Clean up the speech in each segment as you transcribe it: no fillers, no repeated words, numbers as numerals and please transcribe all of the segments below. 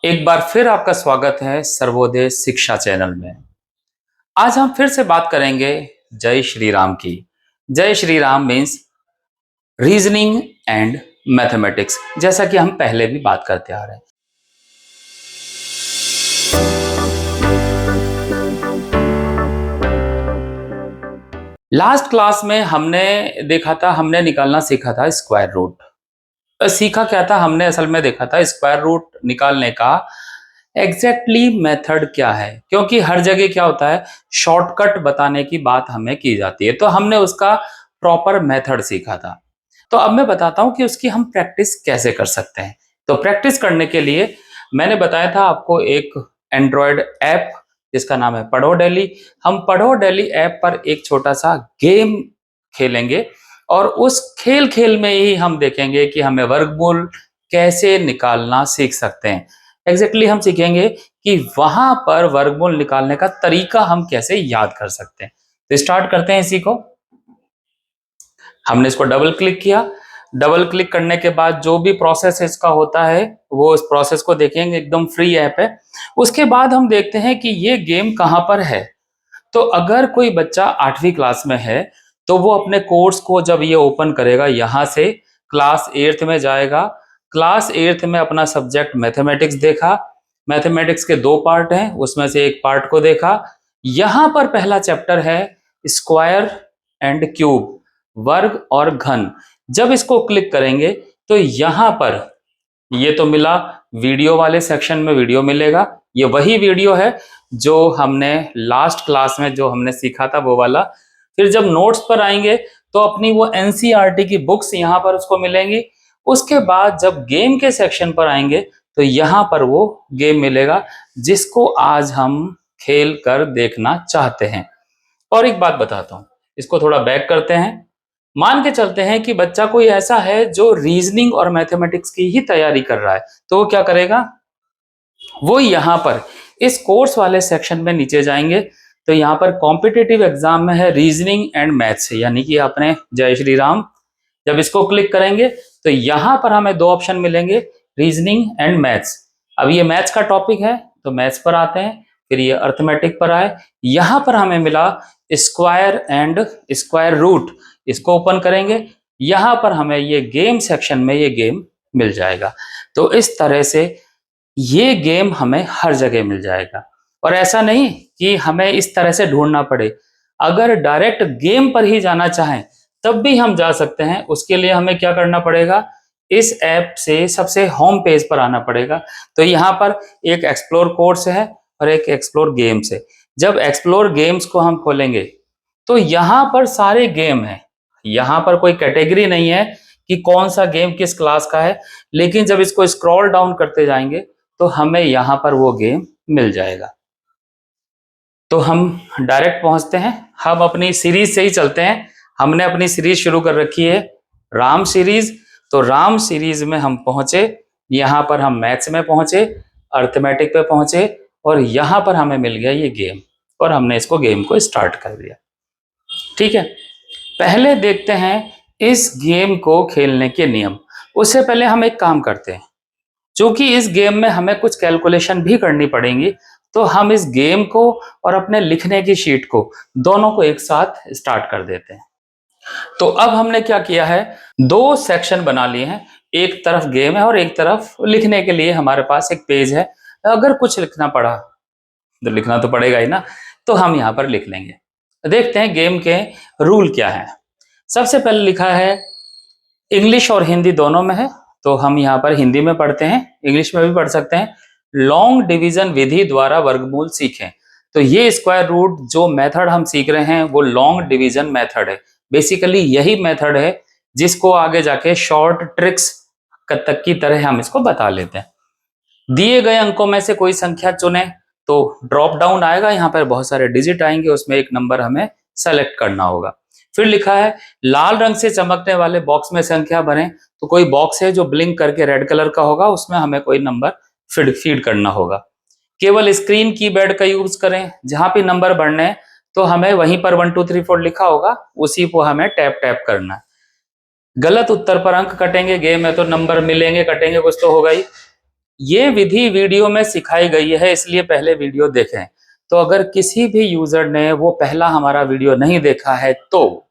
एक बार फिर आपका स्वागत है सर्वोदय शिक्षा चैनल में। आज हम फिर से बात करेंगे जय श्री राम की। जय Shri Ram means reasoning and mathematics, जैसा कि हम पहले भी बात करते आ रहे हैं। लास्ट क्लास में हमने निकालना सीखा था स्क्वायर रूट। सीखा क्या था हमने? असल में देखा था स्क्वायर रूट निकालने का एग्जैक्टली मेथड क्या है, क्योंकि हर जगह क्या होता है, शॉर्टकट बताने की बात हमें की जाती है, तो हमने उसका प्रॉपर मेथड सीखा था। तो अब मैं बताता हूं कि उसकी हम प्रैक्टिस कैसे कर सकते हैं। तो प्रैक्टिस करने के लिए मैंने बताया था आपको एक एंड्रॉयड ऐप जिसका नाम है पढ़ो डेली। हम पढ़ो डेली ऐप पर एक छोटा सा गेम खेलेंगे और उस खेल खेल में ही हम देखेंगे कि हमें वर्गमूल कैसे निकालना सीख सकते हैं। एग्जैक्टली हम सीखेंगे कि वहां पर वर्गमूल निकालने का तरीका हम कैसे याद कर सकते हैं। तो स्टार्ट करते हैं इसी को। हमने इसको डबल क्लिक किया। डबल क्लिक करने के बाद जो भी प्रोसेस इसका होता है वो उस प्रोसेस को देखेंगे, एकदम फ्री ऐप है। उसके बाद हम देखते हैं कि ये गेम कहां पर है। तो अगर कोई बच्चा 8वीं क्लास में है तो वो अपने कोर्स को जब ये ओपन करेगा, यहां से क्लास 8th में जाएगा। क्लास 8th में अपना सब्जेक्ट मैथमेटिक्स देखा। मैथमेटिक्स के 2 पार्ट हैं, उसमें से एक पार्ट को देखा। यहां पर पहला चैप्टर है स्क्वायर एंड क्यूब, वर्ग और घन। जब इसको क्लिक करेंगे तो यहां पर ये तो मिला, वीडियो वाले सेक्शन में वीडियो मिलेगा। ये वही वीडियो है जो हमने लास्ट क्लास में जो हमने सीखा था वो वाला। फिर जब नोट्स पर आएंगे तो अपनी वो एनसीईआरटी की बुक्स यहाँ पर उसको मिलेंगी। उसके बाद जब गेम के सेक्शन पर आएंगे तो यहाँ पर वो गेम मिलेगा जिसको आज हम खेल कर देखना चाहते हैं। और एक बात बताता हूँ, इसको थोड़ा बैक करते हैं। मान के चलते हैं कि बच्चा कोई ऐसा है जो रीजनिंग और मैथमेटिक्स की ही तैयारी कर रहा है, तो वो क्या करेगा, वो यहाँ पर इस कोर्स वाले सेक्शन में नीचे जाएंगे तो यहाँ पर कॉम्पिटिटिव एग्जाम में है रीजनिंग एंड मैथ्स, यानी कि आपने जय श्री राम। जब इसको क्लिक करेंगे तो यहाँ पर हमें 2 ऑप्शन मिलेंगे, रीजनिंग एंड मैथ्स। अब ये मैथ्स का टॉपिक है तो मैथ्स पर आते हैं। फिर ये अर्थमेटिक पर आए, यहाँ पर हमें मिला स्क्वायर एंड स्क्वायर रूट। इसको ओपन करेंगे, यहाँ पर हमें ये गेम सेक्शन में ये गेम मिल जाएगा। तो इस तरह से ये गेम हमें हर जगह मिल जाएगा। और ऐसा नहीं कि हमें इस तरह से ढूंढना पड़े, अगर डायरेक्ट गेम पर ही जाना चाहें तब भी हम जा सकते हैं। उसके लिए हमें क्या करना पड़ेगा, इस ऐप से सबसे होम पेज पर आना पड़ेगा। तो यहाँ पर एक एक्सप्लोर कोर्स है और एक एक्सप्लोर गेम्स है। जब एक्सप्लोर गेम्स को हम खोलेंगे तो यहाँ पर सारे गेम हैं। यहाँ पर कोई कैटेगरी नहीं है कि कौन सा गेम किस क्लास का है, लेकिन जब इसको स्क्रॉल डाउन करते जाएंगे तो हमें यहाँ पर वो गेम मिल जाएगा। तो हम डायरेक्ट पहुंचते हैं, हम अपनी सीरीज से ही चलते हैं। हमने अपनी सीरीज शुरू कर रखी है राम सीरीज। तो राम सीरीज में हम पहुंचे, यहाँ पर हम मैथ्स में पहुंचे, अर्थमेटिक पे पहुंचे और यहाँ पर हमें मिल गया ये गेम और हमने इसको गेम को स्टार्ट कर दिया। ठीक है, पहले देखते हैं इस गेम को खेलने के नियम। उससे पहले हम एक काम करते हैं, चूंकि इस गेम में हमें कुछ कैलकुलेशन भी करनी पड़ेंगी, तो हम इस गेम को और अपने लिखने की शीट को दोनों को एक साथ स्टार्ट कर देते हैं। तो अब हमने क्या किया है, 2 सेक्शन बना लिए हैं। एक तरफ गेम है और एक तरफ लिखने के लिए हमारे पास एक पेज है। अगर कुछ लिखना पड़ा तो लिखना तो पड़ेगा ही ना, तो हम यहाँ पर लिख लेंगे। देखते हैं गेम के रूल क्या है। सबसे पहले लिखा है, इंग्लिश और हिंदी दोनों में है, तो हम यहाँ पर हिंदी में पढ़ते हैं, इंग्लिश में भी पढ़ सकते हैं। लॉन्ग डिवीजन विधि द्वारा वर्गमूल सीखें। तो ये स्क्वायर रूट जो मेथड हम सीख रहे हैं वो लॉन्ग डिवीजन मेथड है। बेसिकली यही मेथड है जिसको आगे जाके शॉर्ट ट्रिक्स तक की तरह हम इसको बता लेते हैं। दिए गए अंकों में से कोई संख्या चुने, तो ड्रॉप डाउन आएगा, यहाँ पर बहुत सारे डिजिट आएंगे, उसमें एक नंबर हमें सेलेक्ट करना होगा। फिर लिखा है, लाल रंग से चमकने वाले बॉक्स में संख्या भरें। तो कोई बॉक्स है जो ब्लिंक करके रेड कलर का होगा, उसमें हमें कोई नंबर फीड करना होगा। केवल स्क्रीन कीपैड का यूज करें, जहां भी नंबर बढ़ने हैं तो हमें वहीं पर 1 2 3 4 लिखा होगा, उसी को हमें टैप टैप करना है। गलत उत्तर पर अंक कटेंगे, गेम में तो नंबर मिलेंगे कटेंगे कुछ तो होगा ही। ये विधि वीडियो में सिखाई गई है, इसलिए पहले वीडियो देखें। तो अगर किसी भी यूजर ने वो पहला हमारा वीडियो नहीं देखा है तो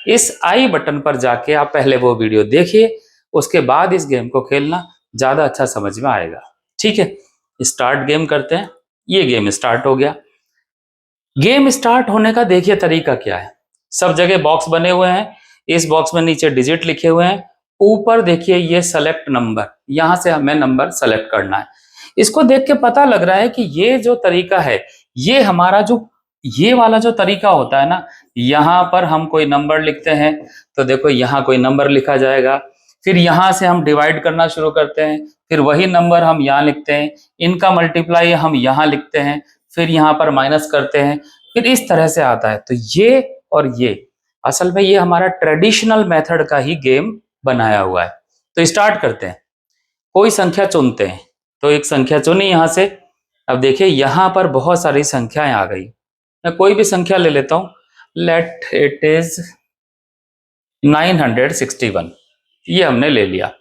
इस आई बटन पर जाके आप पहले वो वीडियो देखिए, उसके बाद इस गेम को खेलना ज्यादा अच्छा समझ में आएगा। ठीक है, स्टार्ट गेम करते हैं। ये गेम स्टार्ट हो गया। गेम स्टार्ट होने का देखिए तरीका क्या है। सब जगह बॉक्स बने हुए हैं, इस बॉक्स में नीचे डिजिट लिखे हुए हैं, ऊपर देखिए ये सेलेक्ट नंबर, यहां से हमें नंबर सेलेक्ट करना है। इसको देख के पता लग रहा है कि ये जो तरीका है, ये हमारा जो ये वाला जो तरीका होता है ना, यहाँ पर हम कोई नंबर लिखते हैं तो देखो यहाँ कोई नंबर लिखा जाएगा, फिर यहाँ से हम डिवाइड करना शुरू करते हैं, फिर वही नंबर हम यहाँ लिखते हैं, इनका मल्टीप्लाई हम यहाँ लिखते हैं, फिर यहाँ पर माइनस करते हैं, फिर इस तरह से आता है। तो ये और ये असल में ये हमारा ट्रेडिशनल मेथड का ही गेम बनाया हुआ है। तो स्टार्ट करते हैं। कोई संख्या चुनते हैं, तो एक संख्या चुनी यहाँ से। अब देखिए यहाँ पर बहुत सारी संख्याएं आ गई। मैं कोई भी संख्या ले लेता हूँ, लेट इट इज 961। ये हमने ले लिया।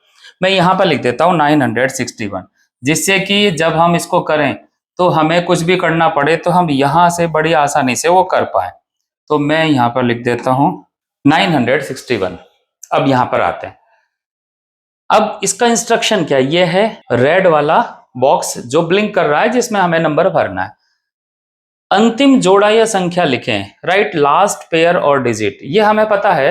मैं यहाँ पर लिख देता हूँ 961, जिससे कि जब हम इसको करें तो हमें कुछ भी करना पड़े तो हम यहाँ से बड़ी आसानी से वो कर पाए। तो मैं यहाँ पर लिख देता हूँ 961। अब यहाँ पर आते हैं। अब इसका इंस्ट्रक्शन क्या, ये है रेड वाला बॉक्स जो ब्लिंक कर रहा है, जिसमें हमें नंबर भरना है। अंतिम जोड़ा या संख्या लिखें, राइट लास्ट पेयर और डिजिट। ये हमें पता है,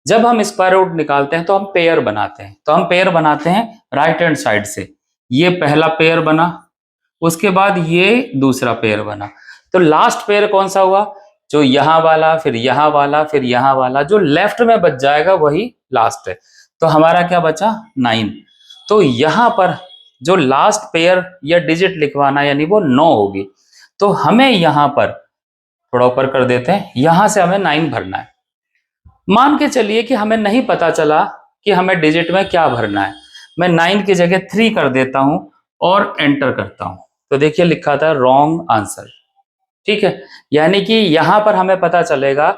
जब हम स्क्वायर रूट निकालते हैं तो हम पेयर बनाते हैं। तो हम पेयर बनाते हैं राइट हैंड साइड से। ये पहला पेयर बना, उसके बाद ये दूसरा पेयर बना। तो लास्ट पेयर कौन सा हुआ, जो यहाँ वाला, फिर यहाँ वाला, फिर यहाँ वाला, जो लेफ्ट में बच जाएगा वही लास्ट है। तो हमारा क्या बचा 9। तो यहाँ पर जो लास्ट पेयर या डिजिट लिखवाना यानी वो 9 होगी। तो हमें यहाँ पर थोड़ा ऊपर कर देते हैं, यहां से हमें 9 भरना है। मान के चलिए कि हमें नहीं पता चला कि हमें डिजिट में क्या भरना है, मैं 9 की जगह 3 कर देता हूं और एंटर करता हूं। तो देखिए लिखा था रॉन्ग आंसर। ठीक है, यानी कि यहां पर हमें पता चलेगा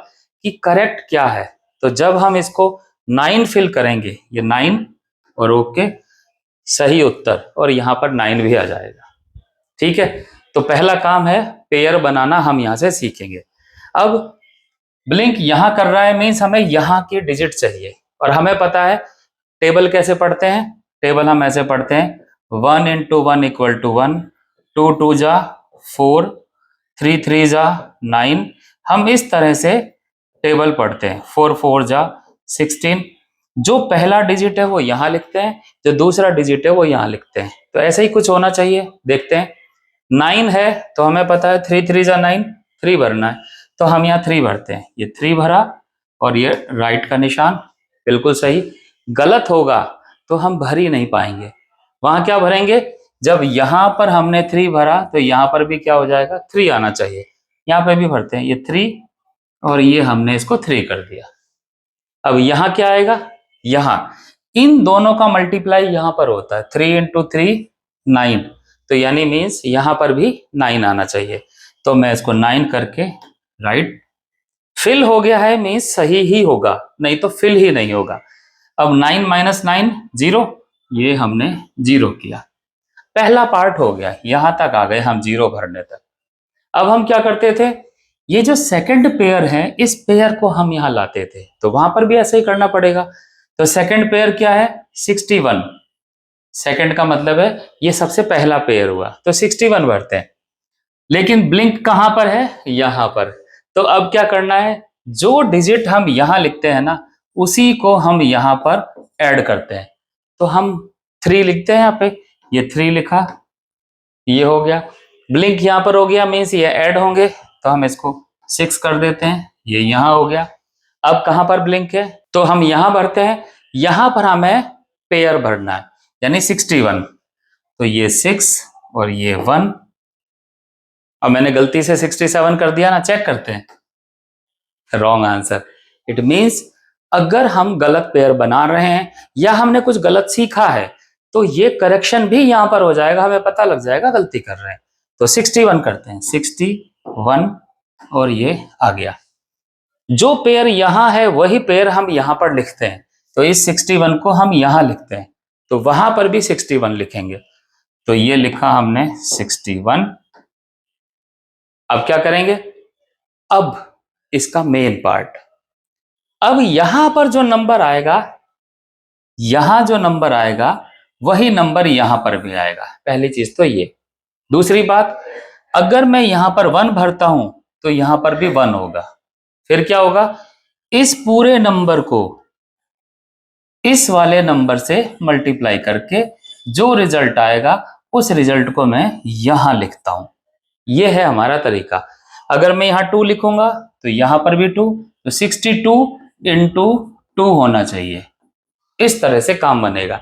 कि करेक्ट क्या है। तो जब हम इसको 9 फिल करेंगे, ये 9 और ओके, सही उत्तर, और यहां पर 9 भी आ जाएगा। ठीक है, तो पहला काम है पेयर बनाना, हम यहां से सीखेंगे। अब ब्लिंक यहां कर रहा है, मीन्स हमें यहां की डिजिट चाहिए, और हमें पता है टेबल कैसे पढ़ते हैं। टेबल हम ऐसे पढ़ते हैं 1 इंटू 1 इक्वल टू 1, 2 2 जा 4, 3 3 जा 9। हम इस तरह से टेबल पढ़ते हैं, 4 4 जा 16। जो पहला डिजिट है वो यहां लिखते हैं, जो दूसरा डिजिट है वो यहां लिखते हैं। तो ऐसे ही कुछ होना चाहिए, देखते हैं। 9 है तो हमें पता है 3 3 जा 9, 3 भरना है। तो हम यहाँ 3 भरते हैं, ये 3 भरा, और ये राइट का निशान बिल्कुल सही। गलत होगा तो हम भर ही नहीं पाएंगे। वहां क्या भरेंगे, जब यहां पर हमने 3 भरा तो यहां पर भी क्या हो जाएगा, 3 आना चाहिए। यहाँ पे भी भरते हैं, ये 3, और ये हमने इसको 3 कर दिया। अब यहाँ क्या आएगा, यहाँ इन दोनों का मल्टीप्लाई यहाँ पर होता है, 3 इंटू 3 9। तो यानी मीन्स यहाँ पर भी 9 आना चाहिए। तो मैं इसको 9 करके राइट फिल हो गया है, मीन्स सही ही होगा, नहीं तो फिल ही नहीं होगा। अब 9 माइनस 9 0, ये हमने 0 किया। पहला पार्ट हो गया, यहां तक आ गए हम 0 भरने तक। अब हम क्या करते थे, ये जो सेकंड पेयर है इस पेयर को हम यहां लाते थे, तो वहां पर भी ऐसे ही करना पड़ेगा। तो सेकंड पेयर क्या है 61। सेकंड का मतलब है ये सबसे पहला पेयर हुआ, तो 61 भरते हैं। लेकिन ब्लिंक कहां पर है, यहां पर। तो अब क्या करना है, जो डिजिट हम यहां लिखते हैं ना, उसी को हम यहां पर ऐड करते हैं। तो हम 3 लिखते हैं यहाँ पे, ये 3 लिखा, ये हो गया। ब्लिंक यहां पर हो गया, मीन्स ये ऐड होंगे, तो हम इसको 6 कर देते हैं, ये यहां हो गया। अब कहां पर ब्लिंक है, तो हम यहां भरते हैं, यहां पर हमें पेयर भरना है, यानी 61। तो ये 6 और ये 1। अब मैंने गलती से 67 कर दिया ना, चेक करते हैं, रॉन्ग आंसर। इट मीन्स अगर हम गलत पेयर बना रहे हैं या हमने कुछ गलत सीखा है तो ये करेक्शन भी यहां पर हो जाएगा, हमें पता लग जाएगा गलती कर रहे हैं। तो 61 करते हैं, 61, और ये आ गया। जो पेयर यहां है वही पेयर हम यहां पर लिखते हैं, तो इस 61 को हम यहां लिखते हैं, तो वहां पर भी 61 लिखेंगे। तो ये लिखा हमने 61। अब क्या करेंगे, अब इसका मेन पार्ट, अब यहां पर जो नंबर आएगा, यहां जो नंबर आएगा वही नंबर यहां पर भी आएगा, पहली चीज तो ये। दूसरी बात, अगर मैं यहां पर 1 भरता हूं तो यहां पर भी 1 होगा। फिर क्या होगा, इस पूरे नंबर को इस वाले नंबर से मल्टीप्लाई करके जो रिजल्ट आएगा उस रिजल्ट को मैं यहां लिखता हूं। यह है हमारा तरीका। अगर मैं यहां 2 लिखूंगा तो यहां पर भी 2, तो 62 इंटू 2 होना चाहिए। इस तरह से काम बनेगा।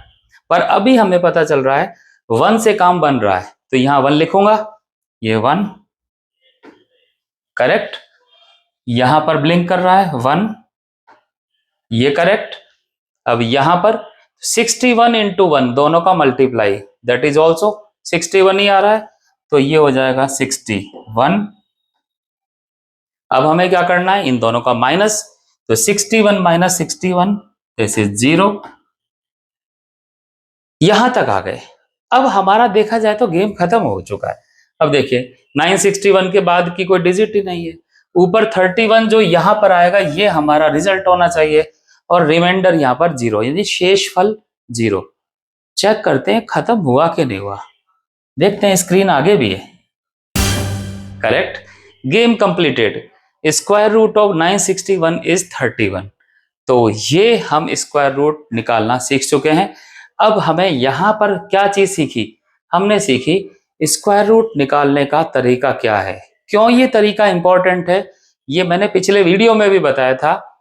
पर अभी हमें पता चल रहा है 1 से काम बन रहा है, तो यहां 1 लिखूंगा, ये 1 करेक्ट। यहां पर ब्लिंक कर रहा है 1, ये करेक्ट। अब यहां पर 61 इंटू 1 दोनों का मल्टीप्लाई, दैट इज ऑल्सो 61 ही आ रहा है, तो ये हो जाएगा 61। अब हमें क्या करना है, इन दोनों का माइनस, तो 61 माइनस 61 दिस इज 0। यहां तक आ गए। अब हमारा देखा जाए तो गेम खत्म हो चुका है। अब देखिए 961 के बाद की कोई डिजिट ही नहीं है। ऊपर 31 जो यहां पर आएगा ये हमारा रिजल्ट होना चाहिए, और रिमाइंडर यहां पर 0, यानी शेषफल 0। चेक करते हैं खत्म हुआ कि नहीं हुआ। देखते हैं, स्क्रीन आगे भी है, correct. Game completed, square root of 961 is 31। तो ये हम स्क्वायर रूट निकालना सीख चुके हैं। अब हमें यहां पर क्या चीज सीखी, हमने सीखी स्क्वायर रूट निकालने का तरीका क्या है। क्यों ये तरीका इंपॉर्टेंट है, ये मैंने पिछले वीडियो में भी बताया था।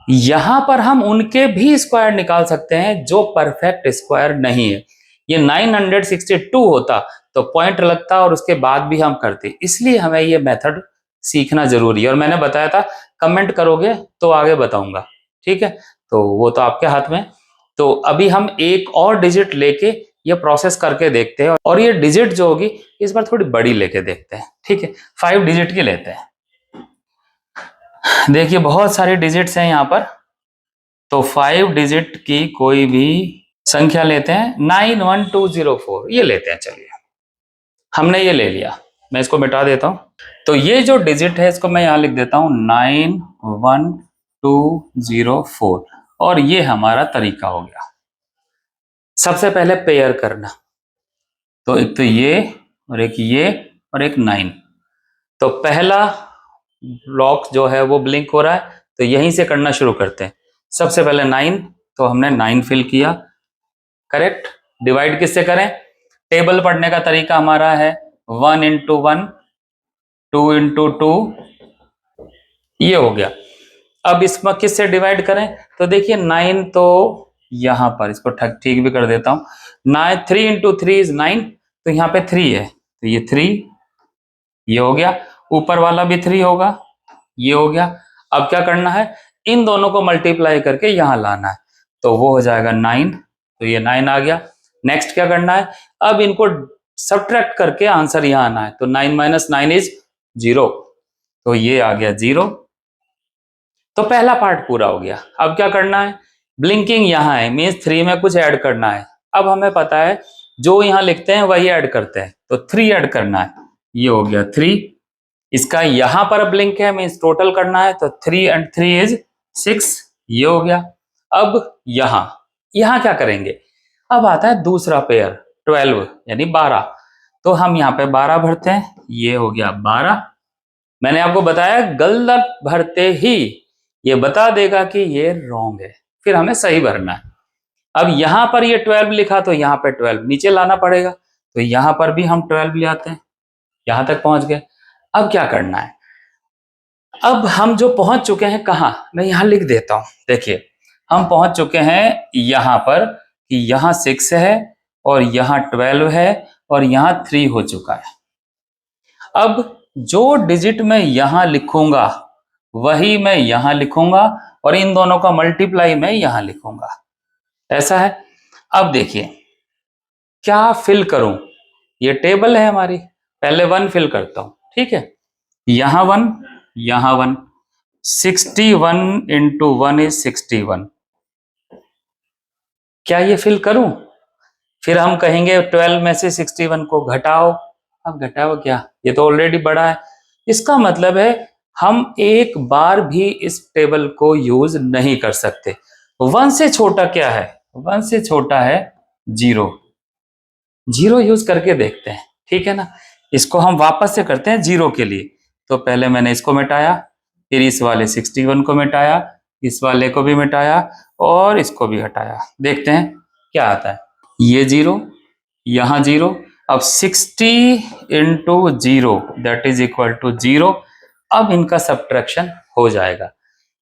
यहां पर हम उनके भी स्क्वायर निकाल सकते हैं जो परफेक्ट स्क्वायर नहीं है। ये 962 होता तो पॉइंट लगता और उसके बाद भी हम करते, इसलिए हमें ये मेथड सीखना जरूरी है। और मैंने बताया था कमेंट करोगे तो आगे बताऊंगा, ठीक है, तो वो तो आपके हाथ में। तो अभी हम एक और डिजिट लेके ये प्रोसेस करके देखते हैं, और ये डिजिट जो होगी इस बार थोड़ी बड़ी लेके देखते हैं, ठीक है। 5 डिजिट की लेते हैं। देखिए बहुत सारे डिजिट्स हैं यहाँ पर, तो 5 डिजिट की कोई भी संख्या लेते हैं। 91204 ये लेते हैं, चलिए हमने ये ले लिया। मैं इसको मिटा देता हूं। तो ये जो डिजिट है इसको मैं यहां लिख देता हूं 91204, और ये हमारा तरीका हो गया। सबसे पहले पेयर करना, तो एक तो ये और एक ये और एक 9। तो पहला ब्लॉक जो है वो ब्लिंक हो रहा है, तो यहीं से करना शुरू करते हैं। सबसे पहले 9, तो हमने 9 फिल किया, करेक्ट। डिवाइड किससे करें, टेबल पढ़ने का तरीका हमारा है 1 इंटू 1, 2 इंटू 2, ये हो गया। अब इसमें किससे डिवाइड करें, तो देखिए 9 तो यहां पर इसको ठीक भी कर देता हूं। 9 3 इंटू 3 इज 9, तो यहाँ पे 3 है, तो ये 3, ये हो गया। ऊपर वाला भी 3 होगा, ये हो गया। अब क्या करना है, इन दोनों को मल्टीप्लाई करके यहां लाना है, तो वो हो जाएगा 9, तो ये 9 आ गया। नेक्स्ट क्या करना है, अब इनको सब्ट्रैक्ट करके आंसर यहां आना है, तो 9 माइनस 9 इज 0, तो ये आ गया 0। तो पहला पार्ट पूरा हो गया। अब क्या करना है, ब्लिंकिंग यहां है, मीन्स 3 में कुछ ऐड करना है। अब हमें पता है जो यहां लिखते हैं वही ऐड करते हैं, तो 3 ऐड करना है, ये हो गया 3। इसका यहां पर ब्लिंक है, मीन्स टोटल करना है, तो 3 एंड 3 इज 6, ये हो गया। अब यहां यहां क्या करेंगे, अब आता है दूसरा पेयर 12 यानी 12, तो हम यहाँ पे 12 भरते हैं, ये हो गया 12। मैंने आपको बताया गलत भरते ही ये बता देगा कि ये रॉन्ग है, फिर हमें सही भरना है। अब यहां पर ये 12 लिखा, तो यहाँ पे 12 नीचे लाना पड़ेगा, तो यहां पर भी हम 12 ले आते हैं, यहां तक पहुंच गए। अब क्या करना है, अब हम जो पहुंच चुके हैं कहां, मैं यहां लिख देता हूं। देखिए हम पहुंच चुके हैं यहां पर कि यहां 6 है और यहां 12 है और यहां 3 हो चुका है। अब जो डिजिट मैं यहां लिखूंगा वही मैं यहां लिखूंगा, और इन दोनों का मल्टीप्लाई मैं यहां लिखूंगा, ऐसा है। अब देखिए क्या फिल करूं, ये टेबल है हमारी, पहले 1 फिल करता हूं, ठीक है। यहां 1, यहां 1, 61 इंटू 1 इज 61। क्या ये फिल करूं, फिर हम कहेंगे 12 में से 61 को घटाओ। अब घटाओ क्या, ये तो ऑलरेडी बड़ा है। इसका मतलब है हम एक बार भी इस टेबल को यूज नहीं कर सकते। 1 से छोटा क्या है, 1 से छोटा है 0। 0 यूज करके देखते हैं, ठीक है ना। इसको हम वापस से करते हैं 0 के लिए। तो पहले मैंने इसको मिटाया, फिर इस वाले 61 को मिटाया, इस वाले को भी मिटाया और इसको भी हटाया। देखते हैं क्या आता है। ये 0, यहाँ 0। अब 60 into 0 that is equal to 0। अब इनका सब्ट्रैक्शन हो जाएगा,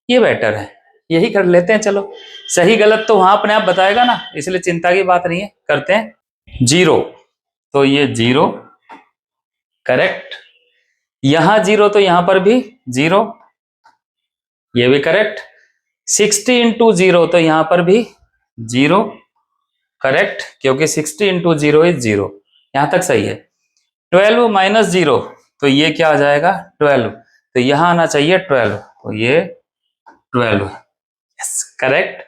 ये बेटर है, यही कर लेते हैं। चलो, सही गलत तो वहां अपने आप बताएगा ना, इसलिए चिंता की बात नहीं है, करते हैं। 0 तो ये 0 करेक्ट, यहां 0 तो यहां पर भी 0, ये भी करेक्ट। 60 इंटू 0 तो यहां पर भी 0 करेक्ट, क्योंकि 60 इंटू 0 इज 0, यहां तक सही है। 12 माइनस 0 तो ये क्या आ जाएगा 12, तो यहां आना चाहिए 12, तो ये 12, यस करेक्ट।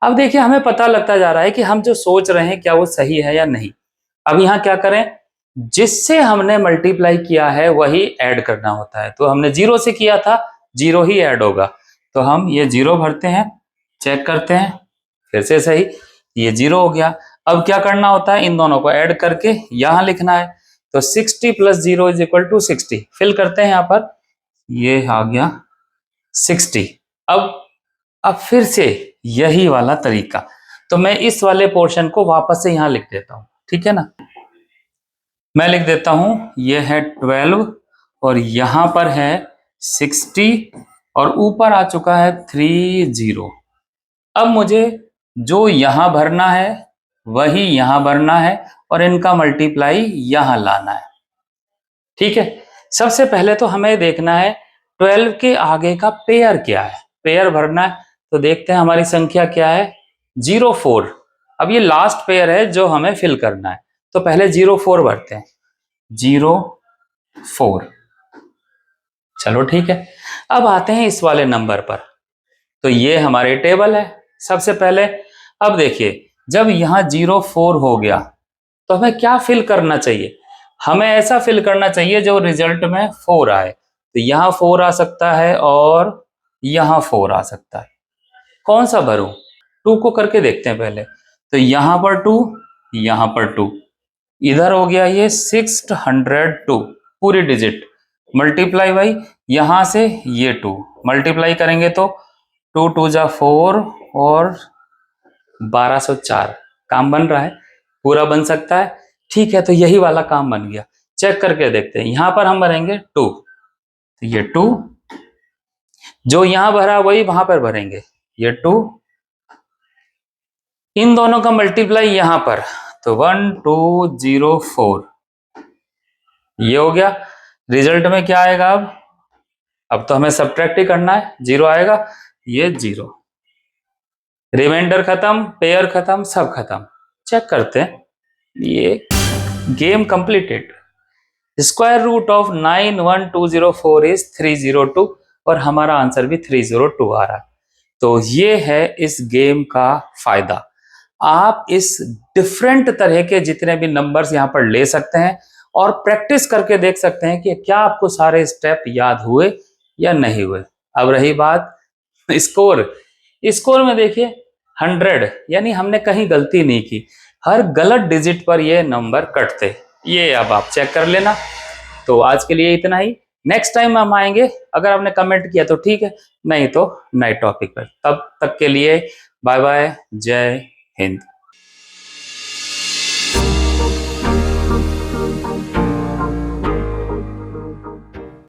अब देखिए हमें पता लगता जा रहा है कि हम जो सोच रहे हैं क्या वो सही है या नहीं। अब यहाँ क्या करें, जिससे हमने मल्टीप्लाई किया है वही ऐड करना होता है। तो हमने 0 से किया था, 0 ही ऐड होगा। तो हम ये 0 भरते हैं, चेक करते हैं, फिर से सही, ये 0 हो गया। अब क्या करना होता है, इन दोनों को ऐड करके यहां लिखना है। तो 60 plus 0 is equal to 60, fill करते हैं यहाँ पर, ये आ गया 60। अब फिर से यही वाला तरीका, तो मैं इस वाले पोर्शन को वापस से यहां लिख देता हूं, ठीक है ना। मैं लिख देता हूं, ये है 12 और यहां पर है 60 और ऊपर आ चुका है 30। अब मुझे जो यहां भरना है वही यहां भरना है और इनका मल्टीप्लाई यहां लाना है, ठीक है। सबसे पहले तो हमें देखना है 12 के आगे का पेयर क्या है, पेयर भरना है। तो देखते हैं हमारी संख्या क्या है, 04। अब ये लास्ट पेयर है जो हमें फिल करना है, तो पहले 04 भरते हैं, 04। चलो ठीक है। अब आते हैं इस वाले नंबर पर, तो ये हमारे टेबल है सबसे पहले। अब देखिए जब यहाँ 04 हो गया तो हमें क्या फिल करना चाहिए, हमें ऐसा फिल करना चाहिए जो रिजल्ट में 4 आए। तो यहाँ 4 आ सकता है और यहाँ 4 आ सकता है, कौन सा भरूं, 2 को करके देखते हैं पहले। तो यहाँ पर 2, यहाँ पर 2, इधर हो गया ये 602 पूरी डिजिट, मल्टीप्लाई बाई यहां से ये 2 मल्टीप्लाई करेंगे तो 2 2 जा 4 और 1204, काम बन रहा है, पूरा बन सकता है, ठीक है। तो यही वाला काम बन गया, चेक करके देखते हैं। यहां पर हम भरेंगे 2, तो ये 2 जो यहां भरा वही वहां पर भरेंगे, ये 2, इन दोनों का मल्टीप्लाई यहां पर, तो 1204, ये हो गया। रिजल्ट में क्या आएगा, अब तो हमें सब्ट्रैक्ट ही करना है, 0 आएगा, ये 0, रिमाइंडर खत्म, पेयर खत्म, सब खत्म। चेक करते हैं, ये game completed. Square root of 91204 is 302 और हमारा आंसर भी 302 आ रहा है। तो ये है इस गेम का फायदा, आप इस डिफरेंट तरह के जितने भी नंबर्स यहाँ पर ले सकते हैं और प्रैक्टिस करके देख सकते हैं कि क्या आपको सारे स्टेप याद हुए या नहीं हुए। अब रही बात स्कोर, स्कोर में देखिए 100, यानी हमने कहीं गलती नहीं की, हर गलत डिजिट पर ये नंबर कटते, ये अब आप चेक कर लेना। तो आज के लिए इतना ही, नेक्स्ट टाइम हम आएंगे, अगर आपने कमेंट किया तो ठीक है, नहीं तो नए टॉपिक पर। तब तक के लिए बाय बाय, जय हिंद।